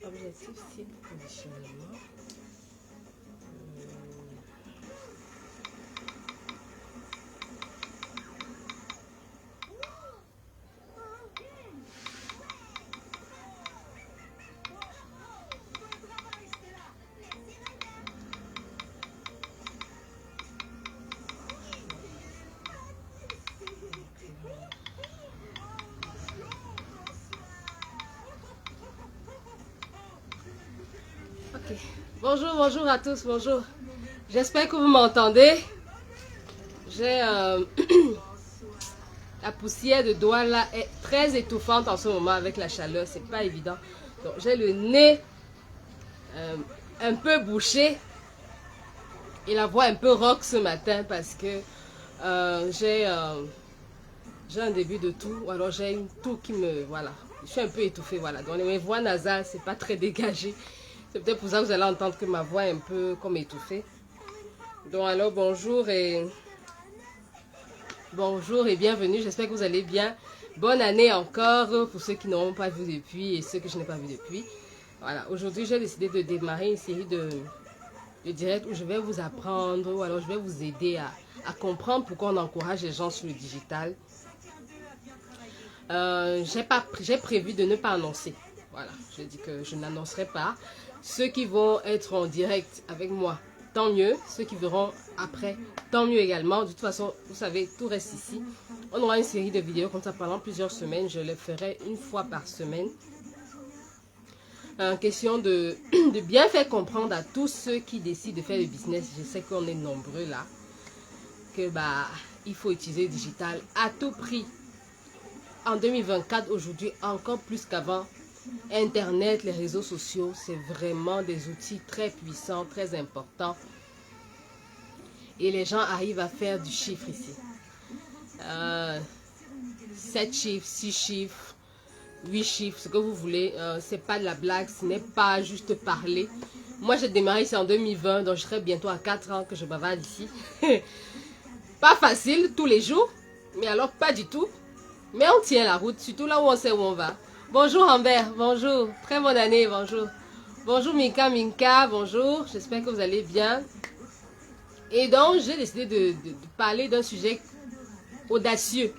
Objectif cible conditionnement. Ok. Bonjour, bonjour à tous, bonjour. J'espère que vous m'entendez. J'ai la poussière de Douala là est très étouffante en ce moment avec la chaleur, c'est pas évident. Donc j'ai le nez un peu bouché et la voix un peu rock ce matin parce que j'ai un début de toux, ou alors j'ai une toux qui me... Voilà, je suis un peu étouffée, voilà. Donc mes voix nasales, c'est pas très dégagé. C'est peut-être pour ça que vous allez entendre que ma voix est un peu comme étouffée. Donc alors bonjour et bienvenue, j'espère que vous allez bien. Bonne année encore pour ceux qui n'auront pas vu depuis et ceux que je n'ai pas vu depuis. Voilà, aujourd'hui j'ai décidé de démarrer une série de directs où je vais vous apprendre ou alors je vais vous aider à comprendre pourquoi on encourage les gens sur le digital. J'ai prévu de ne pas annoncer. Voilà, je dis que je n'annoncerai pas. Ceux qui vont être en direct avec moi, tant mieux. Ceux qui verront après, tant mieux également. De toute façon, vous savez, tout reste ici. On aura une série de vidéos comme ça pendant plusieurs semaines. Je les ferai une fois par semaine. Question de bien faire comprendre à tous ceux qui décident de faire le business. Je sais qu'on est nombreux là. Que il faut utiliser le digital à tout prix. En 2024, aujourd'hui, encore plus qu'avant, Internet, les réseaux sociaux, c'est vraiment des outils très puissants, très importants. Et les gens arrivent à faire du chiffre ici. 7 chiffres, 6 chiffres, 8 chiffres, ce que vous voulez. C'est pas de la blague, ce n'est pas juste parler. Moi, j'ai démarré ici en 2020, donc je serai bientôt à 4 ans que je bavarde ici. Pas facile tous les jours, mais alors pas du tout. Mais on tient la route, surtout là où on sait où on va. Bonjour Amber, bonjour. Très bonne année, bonjour. Bonjour Minka, bonjour. J'espère que vous allez bien. Et donc, j'ai décidé de parler d'un sujet audacieux.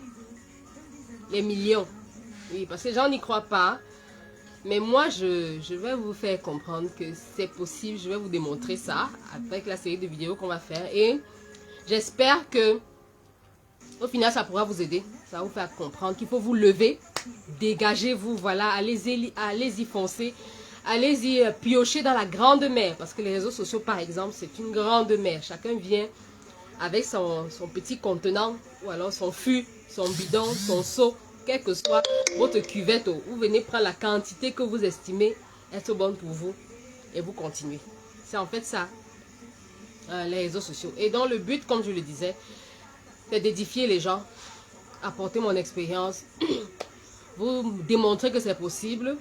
Les millions. Oui, parce que les gens n'y croient pas. Mais moi, je vais vous faire comprendre que c'est possible. Je vais vous démontrer ça avec la série de vidéos qu'on va faire. Et j'espère que au final, ça pourra vous aider. Ça va vous faire comprendre qu'il faut vous lever. Dégagez-vous, voilà. Allez-y foncer. Allez-y piocher dans la grande mer. Parce que les réseaux sociaux, par exemple, c'est une grande mer. Chacun vient avec son petit contenant. Ou alors son fût, son bidon, son seau. Quelle que soit votre cuvette. Vous venez prendre la quantité que vous estimez être bonne pour vous. Et vous continuez. C'est en fait ça. Les réseaux sociaux. Et dans le but, comme je le disais, c'est d'édifier les gens, apporter mon expérience, vous démontrer que c'est possible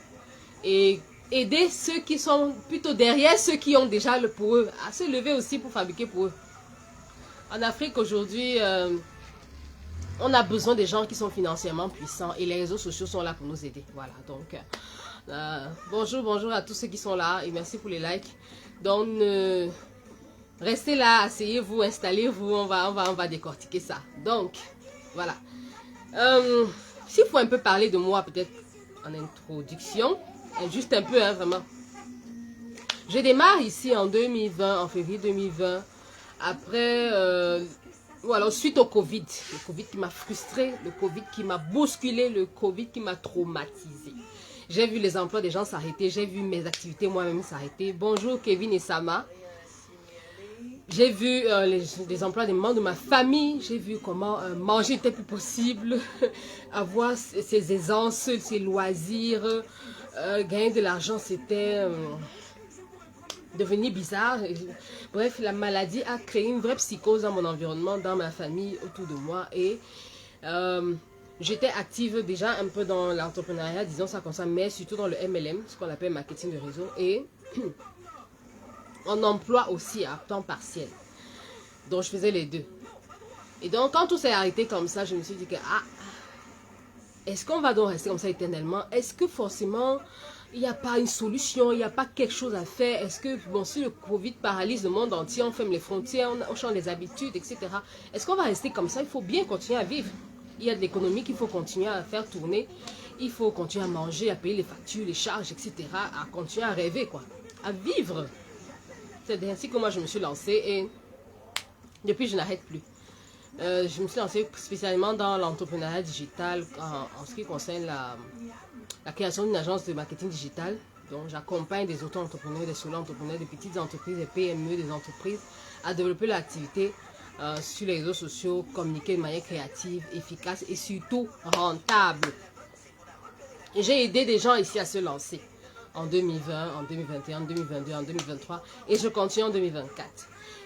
et aider ceux qui sont plutôt derrière ceux qui ont déjà le pour eux, à se lever aussi pour fabriquer pour eux. En Afrique aujourd'hui, on a besoin des gens qui sont financièrement puissants et les réseaux sociaux sont là pour nous aider. Voilà, donc bonjour à tous ceux qui sont là et merci pour les likes. Donc restez là, asseyez-vous, installez-vous, on va décortiquer ça. Donc, voilà. S'il faut un peu parler de moi, peut-être en introduction, juste un peu, hein, vraiment. Je démarre ici en 2020, en février 2020, après, ou alors suite au Covid. Le Covid qui m'a frustré, le Covid qui m'a bousculé, le Covid qui m'a traumatisé. J'ai vu les emplois des gens s'arrêter, j'ai vu mes activités moi-même s'arrêter. Bonjour Kevin et Sama. J'ai vu les emplois des membres de ma famille. J'ai vu comment manger était plus possible. Avoir ses aisances, ses loisirs. Gagner de l'argent, c'était devenu bizarre. Bref, la maladie a créé une vraie psychose dans mon environnement, dans ma famille, autour de moi. Et j'étais active déjà un peu dans l'entrepreneuriat, disons ça comme ça, mais surtout dans le MLM, ce qu'on appelle marketing de réseau. Et en emploi aussi à temps partiel. Donc je faisais les deux. Et donc quand tout s'est arrêté comme ça, je me suis dit que est-ce qu'on va donc rester comme ça éternellement? Est-ce que forcément il n'y a pas une solution, il n'y a pas quelque chose à faire? Est-ce que, bon, si le Covid paralyse le monde entier, on ferme les frontières, on change les habitudes, etc. Est-ce qu'on va rester comme ça? Il faut bien continuer à vivre. Il y a de l'économie qu'il faut continuer à faire tourner. Il faut continuer à manger, à payer les factures, les charges, etc. À continuer à rêver, quoi. À vivre. C'est ainsi que moi je me suis lancée et depuis je n'arrête plus. Je me suis lancée spécialement dans l'entrepreneuriat digital en ce qui concerne la création d'une agence de marketing digital. Donc j'accompagne des auto-entrepreneurs, des solo-entrepreneurs, des petites entreprises, des PME, des entreprises à développer l'activité sur les réseaux sociaux, communiquer de manière créative, efficace et surtout rentable. Et j'ai aidé des gens ici à se lancer en 2020, en 2021, en 2022, en 2023 et je continue en 2024.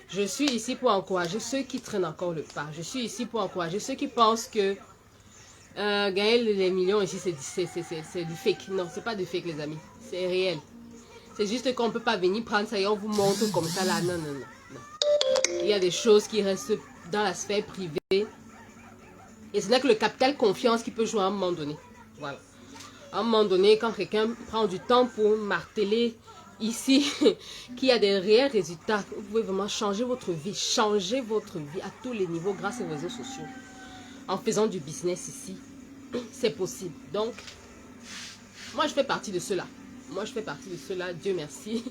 Je suis ici pour encourager ceux qui traînent encore le pas. Je suis ici pour encourager ceux qui pensent que gagner les millions ici c'est du fake. Non, c'est pas du fake les amis, c'est réel. C'est juste qu'on ne peut pas venir prendre ça et on vous montre comme ça là. Non, non, non, non. Il y a des choses qui restent dans la sphère privée et ce n'est que le capital confiance qui peut jouer à un moment donné. Voilà. À un moment donné, quand quelqu'un prend du temps pour marteler ici, qu'il y a des réels résultats, vous pouvez vraiment changer votre vie à tous les niveaux grâce aux réseaux sociaux. En faisant du business ici, c'est possible. Donc, moi je fais partie de cela. Moi je fais partie de cela, Dieu merci.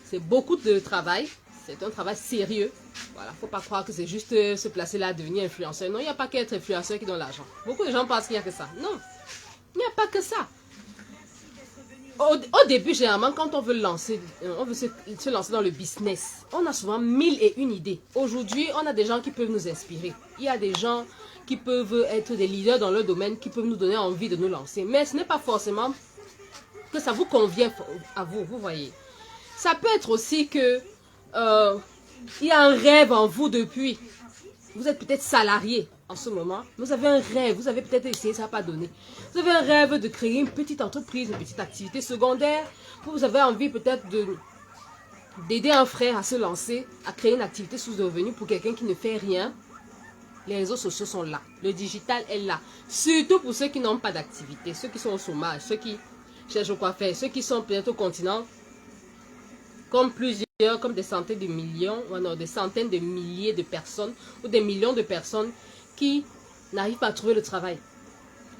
C'est beaucoup de travail, c'est un travail sérieux. Voilà, faut pas croire que c'est juste se placer là, devenir influenceur. Non, il n'y a pas qu'être influenceur qui donne l'argent. Beaucoup de gens pensent qu'il n'y a que ça. Non, il n'y a pas que ça. Au début, généralement, quand on veut se lancer dans le business, on a souvent 1001 idées. Aujourd'hui, on a des gens qui peuvent nous inspirer. Il y a des gens qui peuvent être des leaders dans leur domaine, qui peuvent nous donner envie de nous lancer. Mais ce n'est pas forcément que ça vous convient à vous, vous voyez. Ça peut être aussi que il y a un rêve en vous depuis. Vous êtes peut-être salarié en ce moment. Vous avez un rêve. Vous avez peut-être essayé, ça n'a pas donné. Vous avez un rêve de créer une petite entreprise, une petite activité secondaire. Vous avez envie peut-être d'aider un frère à se lancer, à créer une activité sous revenu pour quelqu'un qui ne fait rien. Les réseaux sociaux sont là. Le digital est là. Surtout pour ceux qui n'ont pas d'activité, ceux qui sont au chômage, ceux qui cherchent quoi faire, ceux qui sont peut-être au continent, comme des centaines de millions, ou non, des centaines de milliers de personnes, ou des millions de personnes qui n'arrivent pas à trouver le travail.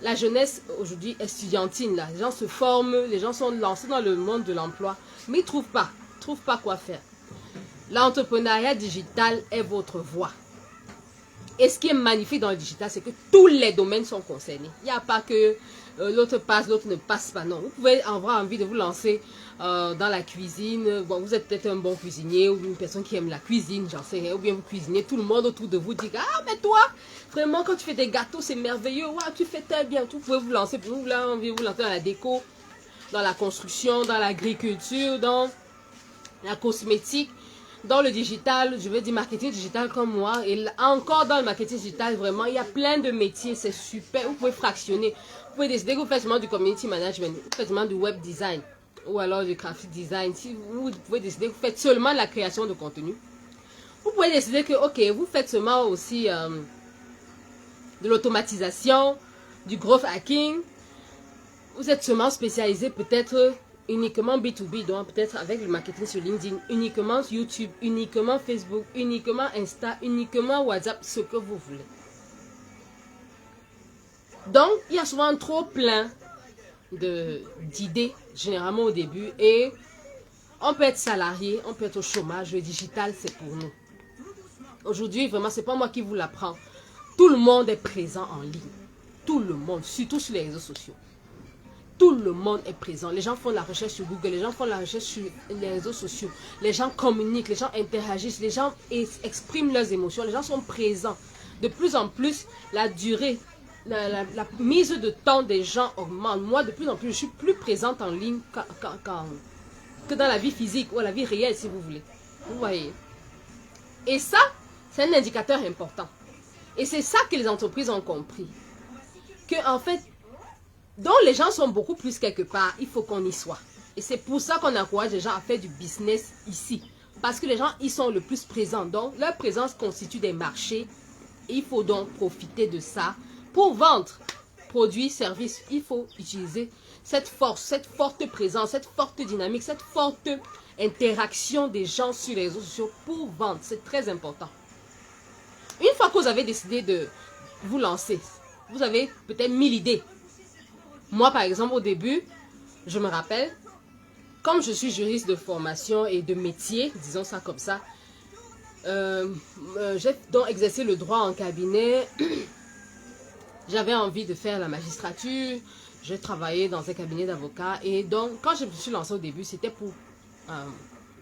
La jeunesse aujourd'hui est estudiantine, là. Les gens se forment, les gens sont lancés dans le monde de l'emploi, mais ils ne trouvent pas quoi faire. L'entrepreneuriat digital est votre voie. Et ce qui est magnifique dans le digital, c'est que tous les domaines sont concernés. Il n'y a pas que l'autre passe, l'autre ne passe pas. Non, vous pouvez avoir envie de vous lancer dans la cuisine. Bon, vous êtes peut-être un bon cuisinier ou une personne qui aime la cuisine, j'en sais rien. Ou bien vous cuisinez, tout le monde autour de vous dit « Ah, mais toi, vraiment, quand tu fais des gâteaux, c'est merveilleux. Wow, tu fais très bien. » Vous pouvez vous lancer, vous avez envie de vous lancer dans la déco, dans la construction, dans l'agriculture, dans la cosmétique. Dans le digital, je veux dire marketing digital comme moi, et encore dans le marketing digital, vraiment, il y a plein de métiers, c'est super, vous pouvez fractionner, vous pouvez décider que vous faites seulement du community management, vous faites seulement du web design, ou alors du graphic design, si vous pouvez décider que vous faites seulement la création de contenu, vous pouvez décider que, ok, vous faites seulement aussi de l'automatisation, du growth hacking, vous êtes seulement spécialisé peut-être uniquement B2B, donc peut-être avec le marketing sur LinkedIn, uniquement YouTube, uniquement Facebook, uniquement Insta, uniquement WhatsApp, ce que vous voulez. Donc, il y a souvent trop plein d'idées, généralement au début, et on peut être salarié, on peut être au chômage, le digital, c'est pour nous. Aujourd'hui, vraiment, c'est pas moi qui vous l'apprends. Tout le monde est présent en ligne. Tout le monde, surtout sur les réseaux sociaux. tout le monde est présent. Les gens font la recherche sur Google, les gens font la recherche sur les réseaux sociaux. Les gens communiquent, les gens interagissent, les gens expriment leurs émotions, les gens sont présents. De plus en plus, la durée, la mise de temps des gens augmente. Moi, de plus en plus, je suis plus présente en ligne que dans la vie physique ou la vie réelle, si vous voulez. Vous voyez. Et ça, c'est un indicateur important. Et c'est ça que les entreprises ont compris. Que en fait, dont les gens sont beaucoup plus quelque part, il faut qu'on y soit. Et c'est pour ça qu'on encourage les gens à faire du business ici. Parce que les gens, ils sont le plus présents. Donc, leur présence constitue des marchés. Il faut donc profiter de ça pour vendre produits, services. Il faut utiliser cette force, cette forte présence, cette forte dynamique, cette forte interaction des gens sur les réseaux sociaux pour vendre. C'est très important. Une fois que vous avez décidé de vous lancer, vous avez peut-être 1000 idées. Moi, par exemple, au début, je me rappelle, comme je suis juriste de formation et de métier, disons ça comme ça, j'ai donc exercé le droit en cabinet. J'avais envie de faire la magistrature. J'ai travaillé dans un cabinet d'avocats. Et donc, quand je me suis lancée au début, c'était pour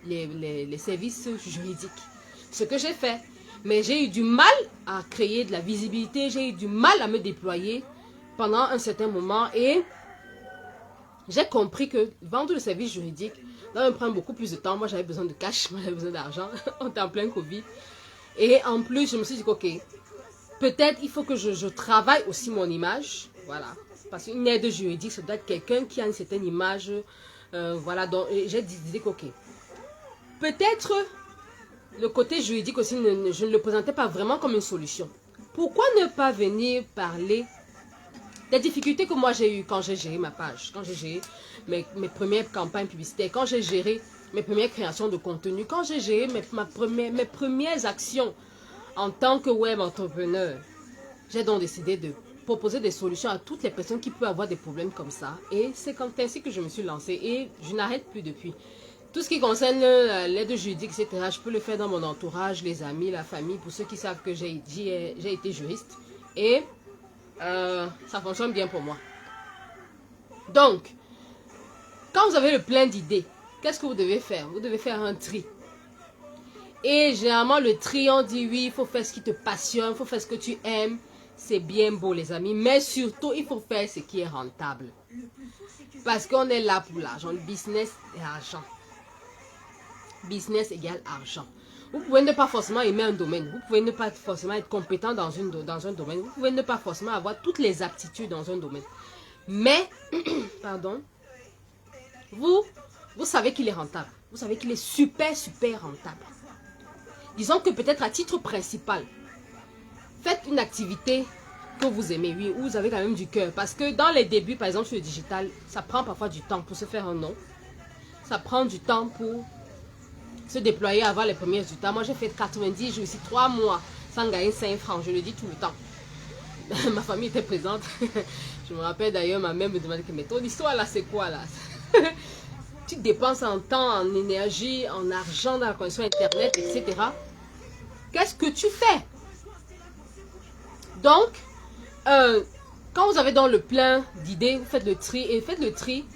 les services juridiques. Ce que j'ai fait. Mais j'ai eu du mal à créer de la visibilité. J'ai eu du mal à me déployer pendant un certain moment. Et j'ai compris que vendre le service juridique va me prendre beaucoup plus de temps. Moi, j'avais besoin de cash. Moi, j'avais besoin d'argent. On était en plein Covid. Et en plus, je me suis dit, ok, peut-être il faut que je travaille aussi mon image. Voilà. Parce qu'une aide juridique, ça doit être quelqu'un qui a une certaine image. Voilà. Donc, j'ai dit, ok, peut-être le côté juridique aussi, je ne le présentais pas vraiment comme une solution. Pourquoi ne pas venir parler des difficultés que moi j'ai eues quand j'ai géré ma page, quand j'ai géré mes premières campagnes publicitaires, quand j'ai géré mes premières créations de contenu, quand j'ai géré mes premières actions en tant que web entrepreneur. J'ai donc décidé de proposer des solutions à toutes les personnes qui peuvent avoir des problèmes comme ça. Et c'est ainsi que je me suis lancée et je n'arrête plus depuis. Tout ce qui concerne l'aide juridique, etc., je peux le faire dans mon entourage, les amis, la famille, pour ceux qui savent que j'ai été juriste. Et ça fonctionne bien pour moi. Donc, quand vous avez le plein d'idées, qu'est-ce que vous devez faire? Vous devez faire un tri. Et généralement, le tri, on dit oui, il faut faire ce qui te passionne, il faut faire ce que tu aimes. C'est bien beau, les amis. Mais surtout, il faut faire ce qui est rentable. Parce qu'on est là pour l'argent. Le business et l'argent. Business égale argent. Vous pouvez ne pas forcément aimer un domaine. Vous pouvez ne pas forcément être compétent dans un domaine. Vous pouvez ne pas forcément avoir toutes les aptitudes dans un domaine. Mais, pardon, vous savez qu'il est rentable. Vous savez qu'il est super, super rentable. Disons que peut-être à titre principal, faites une activité que vous aimez, oui, où vous avez quand même du cœur. Parce que dans les débuts, par exemple sur le digital, ça prend parfois du temps pour se faire un nom. Ça prend du temps pour se déployer, avoir les premiers résultats. Moi, j'ai fait 90 jours ici, 3 mois, sans gagner 5 francs. Je le dis tout le temps. Ma famille était présente. Je me rappelle d'ailleurs, ma mère me demandait, mais ton histoire là, c'est quoi là? Tu dépenses en temps, en énergie, en argent dans la connexion Internet, etc. Qu'est-ce que tu fais? Donc, quand vous avez dans le plein d'idées, vous faites le tri. Et faites le tri.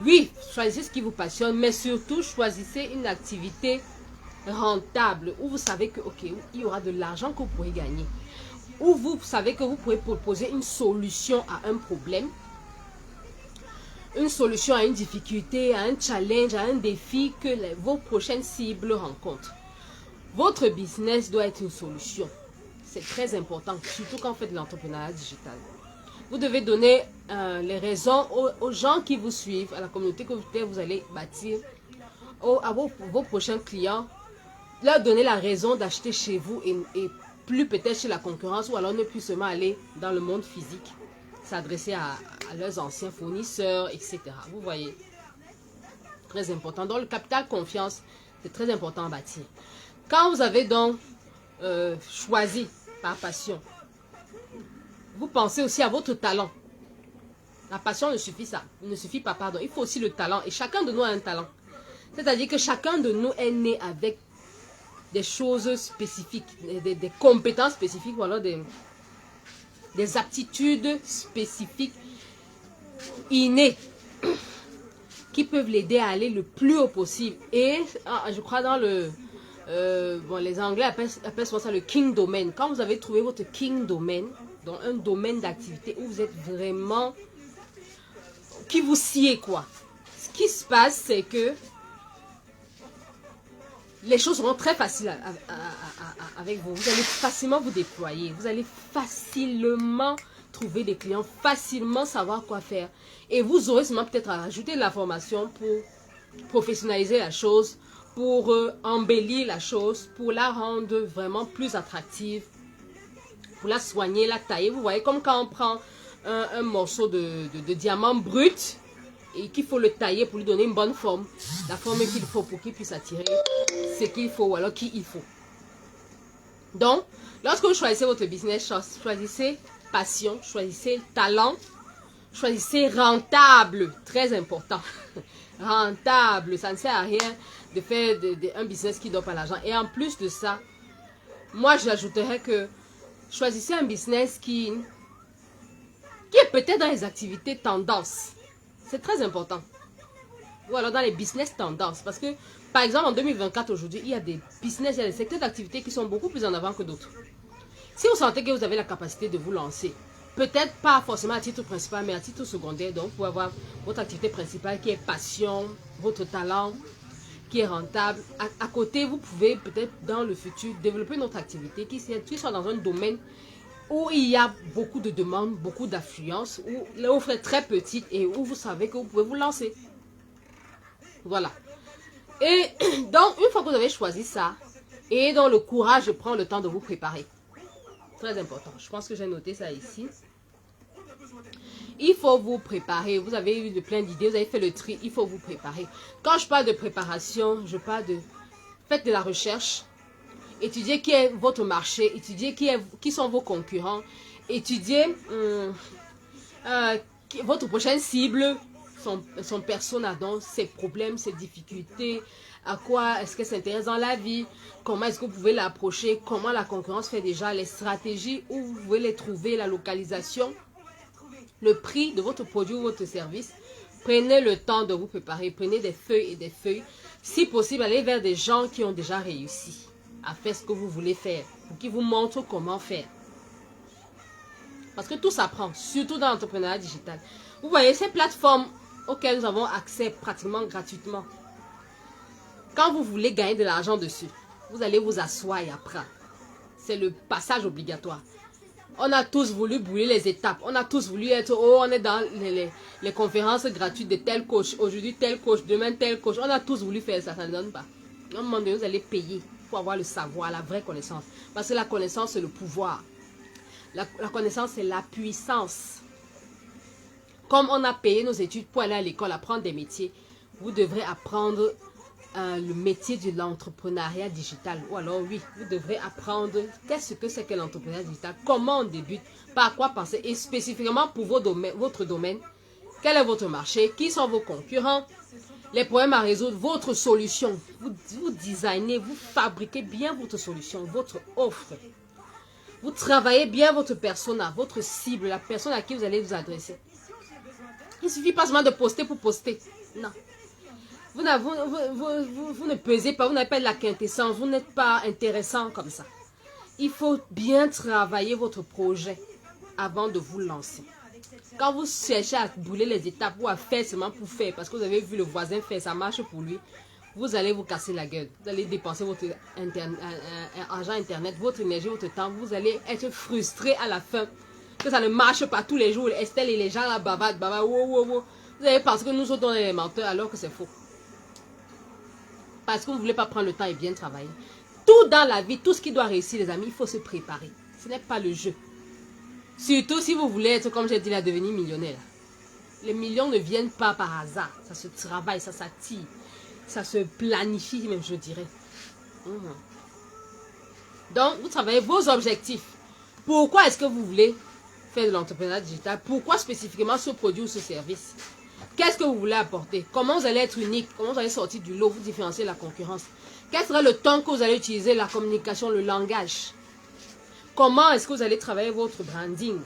Oui, choisissez ce qui vous passionne, mais surtout, choisissez une activité rentable où vous savez que, ok, il y aura de l'argent que vous pourrez gagner. Où vous savez que vous pouvez proposer une solution à un problème, une solution à une difficulté, à un challenge, à un défi que vos prochaines cibles rencontrent. Votre business doit être une solution. C'est très important, surtout quand vous faites de l'entrepreneuriat digital. Vous devez donner les raisons aux gens qui vous suivent, à la communauté que vous allez bâtir, à vos prochains clients. Leur donner la raison d'acheter chez vous et plus peut-être chez la concurrence, ou alors ne plus seulement aller dans le monde physique, s'adresser à leurs anciens fournisseurs, etc. Vous voyez, très important. Donc le capital confiance, c'est très important à bâtir. Quand vous avez donc choisi par passion, vous pensez aussi à votre talent. La passion ne suffit pas, pardon. Il faut aussi le talent. Et chacun de nous a un talent. C'est-à-dire que chacun de nous est né avec des choses spécifiques, des compétences spécifiques, ou alors des aptitudes spécifiques innées. qui peuvent l'aider à aller le plus haut possible. Et je crois dans le... bon, les Anglais appellent souvent ça le king domain. Quand vous avez trouvé votre king domain, dans un domaine d'activité où vous êtes vraiment... qui vous sied quoi. Ce qui se passe, c'est que les choses seront très faciles avec vous. Vous allez facilement vous déployer. Vous allez facilement trouver des clients, facilement savoir quoi faire. Et vous aurez seulement peut-être à rajouter de la formation pour professionnaliser la chose, pour embellir la chose, pour la rendre vraiment plus attractive, pour la soigner, la tailler. Vous voyez, comme quand on prend un morceau de diamant brut et qu'il faut le tailler pour lui donner une bonne forme, la forme qu'il faut pour qu'il puisse attirer ce qu'il faut ou alors qui il faut. Donc, lorsque vous choisissez votre business, choisissez passion, choisissez talent, choisissez rentable, très important. Rentable, ça ne sert à rien de faire un business qui ne donne pas l'argent. Et en plus de ça, moi j'ajouterais que choisissez un business qui est peut-être dans les activités tendance. C'est très important. Ou alors dans les business tendances. Parce que, par exemple, en 2024, aujourd'hui, il y a des business, il y a des secteurs d'activité qui sont beaucoup plus en avant que d'autres. Si vous sentez que vous avez la capacité de vous lancer, peut-être pas forcément à titre principal, mais à titre secondaire, donc vous pouvez avoir votre activité principale qui est passion, votre talent, qui est rentable. À côté, vous pouvez peut-être dans le futur développer une autre activité qui soit dans un domaine où il y a beaucoup de demandes, beaucoup d'affluence, où l'offre est très petite et où vous savez que vous pouvez vous lancer. Voilà. Et donc, une fois que vous avez choisi ça, et dans le courage de prendre le temps de vous préparer. Très important. Je pense que j'ai noté ça ici. Il faut vous préparer. Vous avez eu plein d'idées, vous avez fait le tri, il faut vous préparer. Quand je parle de préparation, je parle de... Faites de la recherche. Étudiez qui est votre marché, étudiez qui sont vos concurrents, étudiez votre prochaine cible, son persona, donc ses problèmes, ses difficultés, à quoi est-ce qu'elle s'intéresse dans la vie, comment est-ce que vous pouvez l'approcher, comment la concurrence fait déjà, les stratégies, où vous pouvez les trouver, la localisation, le prix de votre produit ou votre service. Prenez le temps de vous préparer, prenez des feuilles et des feuilles. Si possible, allez vers des gens qui ont déjà réussi à faire ce que vous voulez faire, pour qu'ils vous montrent comment faire. Parce que tout s'apprend, surtout dans l'entrepreneuriat digital. Vous voyez, ces plateformes auxquelles nous avons accès pratiquement gratuitement. Quand vous voulez gagner de l'argent dessus, vous allez vous asseoir et apprendre. C'est le passage obligatoire. On a tous voulu brûler les étapes. On a tous voulu être, oh, on est dans les conférences gratuites de tel coach. Aujourd'hui, tel coach, demain, tel coach. On a tous voulu faire ça, ça ne donne pas. À un moment donné, vous allez payer pour avoir le savoir, la vraie connaissance. Parce que la connaissance, c'est le pouvoir. La connaissance, c'est la puissance. Comme on a payé nos études pour aller à l'école, apprendre des métiers, vous devrez apprendre le métier de l'entrepreneuriat digital. Ou alors, oui, vous devrez apprendre qu'est-ce que c'est que l'entrepreneuriat digital, comment on débute, par quoi penser, et spécifiquement pour votre domaine, quel est votre marché, qui sont vos concurrents, les problèmes à résoudre, votre solution. Vous designez, vous fabriquez bien votre solution, votre offre. Vous travaillez bien votre persona, votre cible, la personne à qui vous allez vous adresser. Il ne suffit pas seulement de poster pour poster. Non. Vous ne pesez pas, vous n'avez pas de la quintessence, vous n'êtes pas intéressant comme ça. Il faut bien travailler votre projet avant de vous lancer. Quand vous cherchez à brûler les étapes ou à faire seulement pour faire, parce que vous avez vu le voisin faire, ça marche pour lui, vous allez vous casser la gueule. Vous allez dépenser votre argent internet, votre énergie, votre temps. Vous allez être frustré à la fin. Que ça ne marche pas tous les jours. Estelle et les gens là bavardent, wow. Vous allez penser que nous autres on est les menteurs alors que c'est faux. Parce que vous ne voulez pas prendre le temps et bien travailler. Tout dans la vie, tout ce qui doit réussir les amis, il faut se préparer. Ce n'est pas le jeu. Surtout si vous voulez être, comme j'ai dit, là, devenir millionnaire. Les millions ne viennent pas par hasard. Ça se travaille, ça s'attire. Ça se planifie même, je dirais. Donc, vous travaillez vos objectifs. Pourquoi est-ce que vous voulez faire de l'entrepreneuriat digital? Pourquoi spécifiquement ce produit ou ce service? Qu'est-ce que vous voulez apporter? Comment vous allez être unique? Comment vous allez sortir du lot, vous différencier de la concurrence? Quel sera le temps que vous allez utiliser, la communication, le langage? Comment est-ce que vous allez travailler votre branding?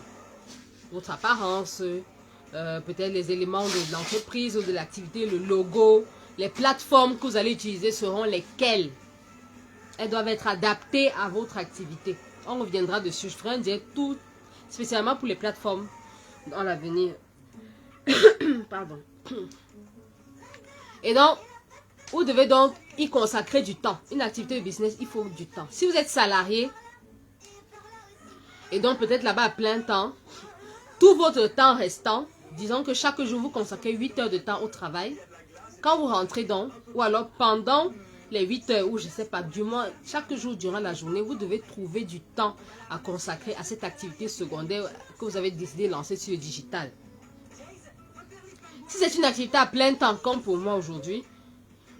Votre apparence, peut-être les éléments de l'entreprise ou de l'activité, le logo, les plateformes que vous allez utiliser seront lesquelles. Elles doivent être adaptées à votre activité. On reviendra dessus. Je ferai un direct tout spécialement pour les plateformes dans l'avenir. Pardon. Et donc, vous devez donc y consacrer du temps. Une activité de business, il faut du temps. Si vous êtes salarié, et donc peut-être là-bas à plein temps, tout votre temps restant, disons que chaque jour vous consacrez 8 heures de temps au travail. Quand vous rentrez donc, ou alors pendant les 8 heures, ou je ne sais pas, du moins chaque jour durant la journée, vous devez trouver du temps à consacrer à cette activité secondaire que vous avez décidé de lancer sur le digital. Si c'est une activité à plein temps, comme pour moi aujourd'hui,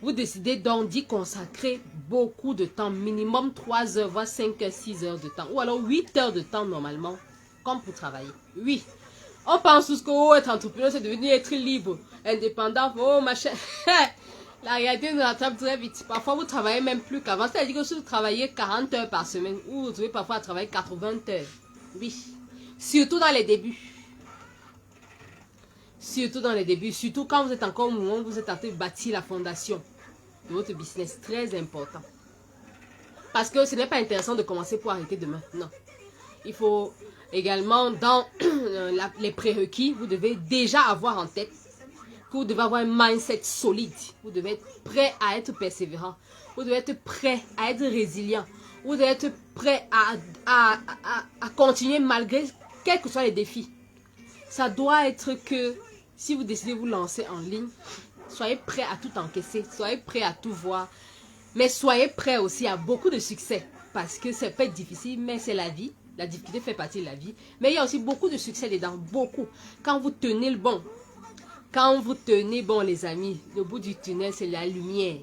vous décidez donc d'y consacrer beaucoup de temps, minimum 3 heures, voire 5 heures, 6 heures de temps, ou alors 8 heures de temps normalement, comme pour travailler. Oui, on pense tous que être entrepreneur, c'est devenir être libre, indépendant, oh machin. La réalité nous rattrape très vite. Parfois, vous travaillez même plus qu'avant. C'est-à-dire que si vous travaillez 40 heures par semaine, ou vous devez parfois travailler 80 heures. Oui, surtout dans les débuts. Surtout dans les débuts, surtout quand vous êtes encore au moment où vous êtes en train de bâtir la fondation de votre business. Très important. Parce que ce n'est pas intéressant de commencer pour arrêter demain. Non. Il faut également, dans les prérequis, vous devez déjà avoir en tête que vous devez avoir un mindset solide. Vous devez être prêt à être persévérant. Vous devez être prêt à être résilient. Vous devez être prêt à continuer malgré quels que soient les défis. Ça doit être que si vous décidez de vous lancer en ligne, soyez prêt à tout encaisser. Soyez prêt à tout voir. Mais soyez prêt aussi à beaucoup de succès. Parce que ça peut être difficile, mais c'est la vie. La difficulté fait partie de la vie. Mais il y a aussi beaucoup de succès dedans. Beaucoup. Quand vous tenez le bon. Quand vous tenez bon, les amis, le bout du tunnel, c'est la lumière.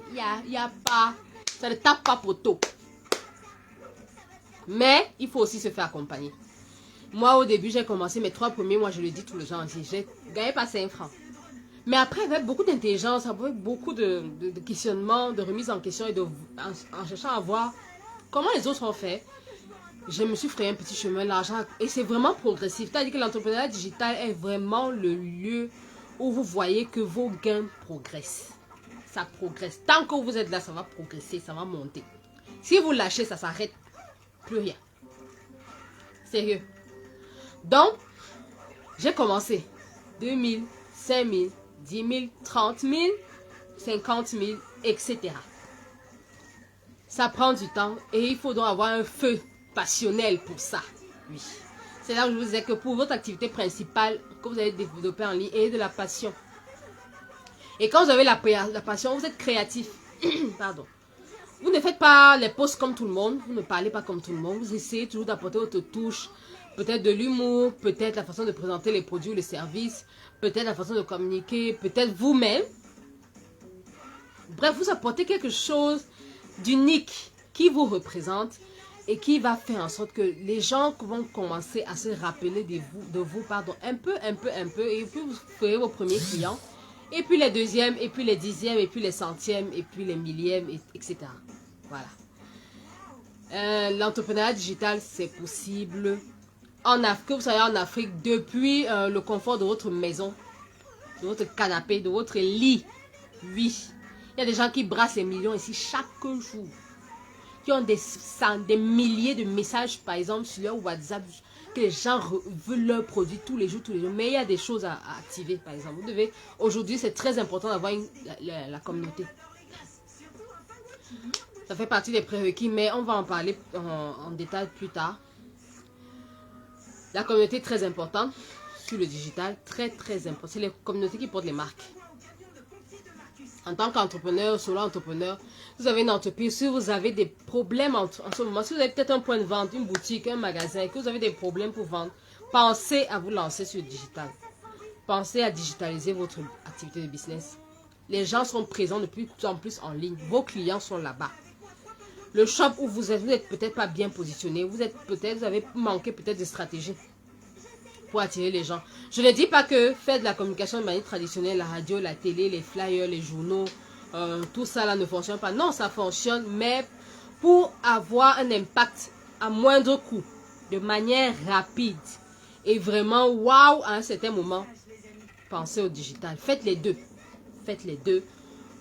Il y a pas, ça ne tape pas poteau. Mais il faut aussi se faire accompagner. Moi, au début, j'ai commencé mes 3 premiers mois, je le dis tout le temps aussi, j'ai gagné pas 5 francs. Mais après, avec beaucoup d'intelligence, avec beaucoup de questionnements, de remise en question et en cherchant à voir comment les autres ont fait, je me suis frayé un petit chemin, l'argent, et c'est vraiment progressif. C'est-à-dire que l'entrepreneuriat digital est vraiment le lieu où vous voyez que vos gains progressent. Ça progresse. Tant que vous êtes là, ça va progresser, ça va monter. Si vous lâchez, ça s'arrête. Plus rien. Sérieux. Donc, j'ai commencé 2 000, 5 000, 10 000, 30 000, 50 000, etc. Ça prend du temps et il faut donc avoir un feu passionnel pour ça. Oui. C'est là où je vous disais que pour votre activité principale que vous allez développer en ligne, ayez de la passion. Et quand vous avez la passion, vous êtes créatif. Pardon. Vous ne faites pas les posts comme tout le monde. Vous ne parlez pas comme tout le monde. Vous essayez toujours d'apporter votre touche. Peut-être de l'humour, peut-être la façon de présenter les produits ou les services, peut-être la façon de communiquer, peut-être vous-même. Bref, vous apportez quelque chose d'unique qui vous représente et qui va faire en sorte que les gens vont commencer à se rappeler de vous, un peu, et puis vous ferez vos premiers clients, et puis les deuxièmes, et puis les dixièmes, et puis les centièmes, et puis les millièmes, etc. Voilà. L'entrepreneuriat digital, c'est possible. Que vous soyez en Afrique, depuis le confort de votre maison, de votre canapé, de votre lit. Oui. Il y a des gens qui brassent les millions ici chaque jour. Qui ont des milliers de messages, par exemple, sur leur WhatsApp, que les gens veulent leurs produits tous les jours. Mais il y a des choses à activer, par exemple. Vous devez, aujourd'hui, c'est très important d'avoir la communauté. Ça fait partie des prérequis, mais on va en parler en détail plus tard. La communauté est très importante sur le digital, très important. C'est les communautés qui portent les marques. En tant qu'entrepreneur, solo entrepreneur, vous avez une entreprise, si vous avez des problèmes en ce moment, si vous avez peut-être un point de vente, une boutique, un magasin, et que vous avez des problèmes pour vendre, pensez à vous lancer sur le digital. Pensez à digitaliser votre activité de business. Les gens sont présents de plus en plus en ligne. Vos clients sont là-bas. Le shop où vous êtes peut-être pas bien positionné. Vous avez manqué peut-être de stratégie pour attirer les gens. Je ne dis pas que faire de la communication de manière traditionnelle, la radio, la télé, les flyers, les journaux, tout ça là ne fonctionne pas. Non, ça fonctionne, mais pour avoir un impact à moindre coût, de manière rapide et vraiment waouh à un certain moment, pensez au digital. Faites les deux. Faites les deux.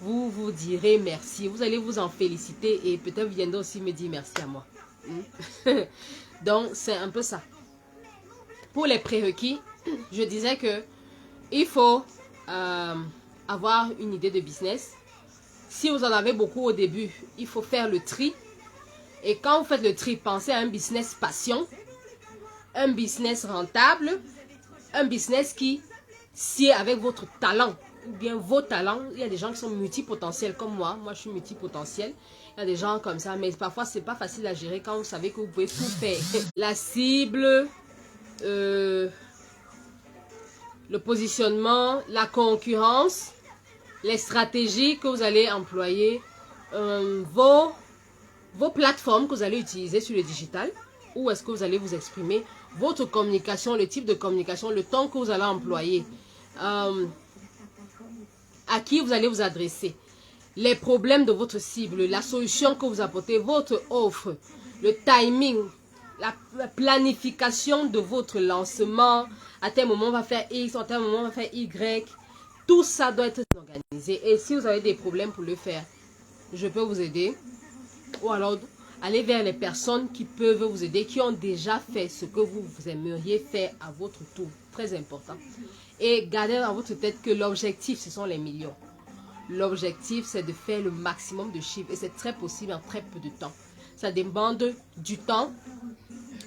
Vous vous direz merci. Vous allez vous en féliciter et peut-être vous viendrez aussi me dire merci à moi. Donc, c'est un peu ça. Pour les prérequis, je disais que il faut avoir une idée de business. Si vous en avez beaucoup au début, il faut faire le tri. Et quand vous faites le tri, pensez à un business passion, un business rentable, un business qui sied avec votre talent, ou bien vos talents. Il y a des gens qui sont multipotentiels comme moi. Moi, je suis multipotentiel. Il y a des gens comme ça, mais parfois, c'est pas facile à gérer quand vous savez que vous pouvez tout faire. La cible, le positionnement, la concurrence, les stratégies que vous allez employer, vos plateformes que vous allez utiliser sur le digital, où est-ce que vous allez vous exprimer, votre communication, le type de communication, le temps que vous allez employer, à qui vous allez vous adresser, les problèmes de votre cible, la solution que vous apportez, votre offre, le timing, la planification de votre lancement. À tel moment on va faire X, à tel moment on va faire Y. Tout ça doit être organisé. Et si vous avez des problèmes pour le faire, je peux vous aider. Ou alors, allez vers les personnes qui peuvent vous aider, qui ont déjà fait ce que vous aimeriez faire à votre tour. Très important. Et gardez dans votre tête que l'objectif, ce sont les millions. L'objectif, c'est de faire le maximum de chiffres. Et c'est très possible en très peu de temps. Ça demande du temps,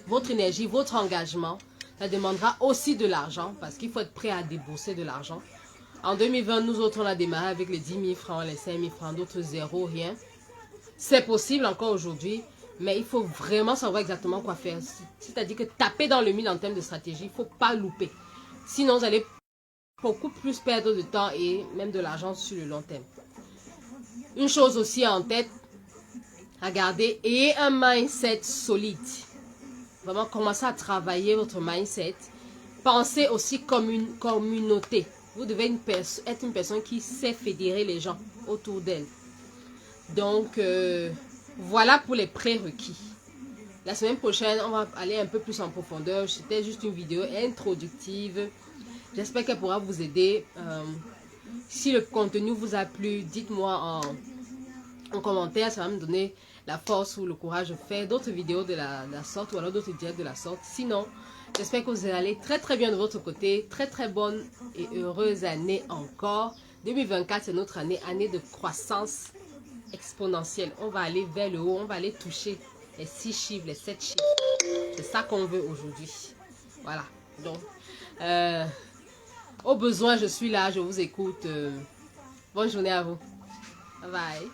votre énergie, votre engagement. Ça demandera aussi de l'argent, parce qu'il faut être prêt à débourser de l'argent. En 2020, nous autres, on a démarré avec les 10 000 francs, les 5 000 francs, d'autres zéro, rien. C'est possible encore aujourd'hui, mais il faut vraiment savoir exactement quoi faire. C'est-à-dire que taper dans le mille en termes de stratégie, il ne faut pas louper. Sinon, vous allez beaucoup plus perdre de temps et même de l'argent sur le long terme. Une chose aussi en tête, à garder, ayez un mindset solide. Vraiment, commencez à travailler votre mindset. Pensez aussi comme une communauté. Vous devez être une personne qui sait fédérer les gens autour d'elle. Donc, voilà pour les prérequis. La semaine prochaine, on va aller un peu plus en profondeur. C'était juste une vidéo introductive. J'espère qu'elle pourra vous aider. Si le contenu vous a plu, dites-moi en commentaire. Ça va me donner la force ou le courage de faire d'autres vidéos de la sorte ou alors d'autres directs de la sorte. Sinon, j'espère que vous allez très très bien de votre côté. Très très bonne et heureuse année encore. 2024, c'est notre année de croissance exponentielle. On va aller vers le haut, on va aller toucher les 6 chiffres, les 7 chiffres. C'est ça qu'on veut aujourd'hui. Voilà. Donc, au besoin, je suis là, je vous écoute. Bonne journée à vous. Bye bye.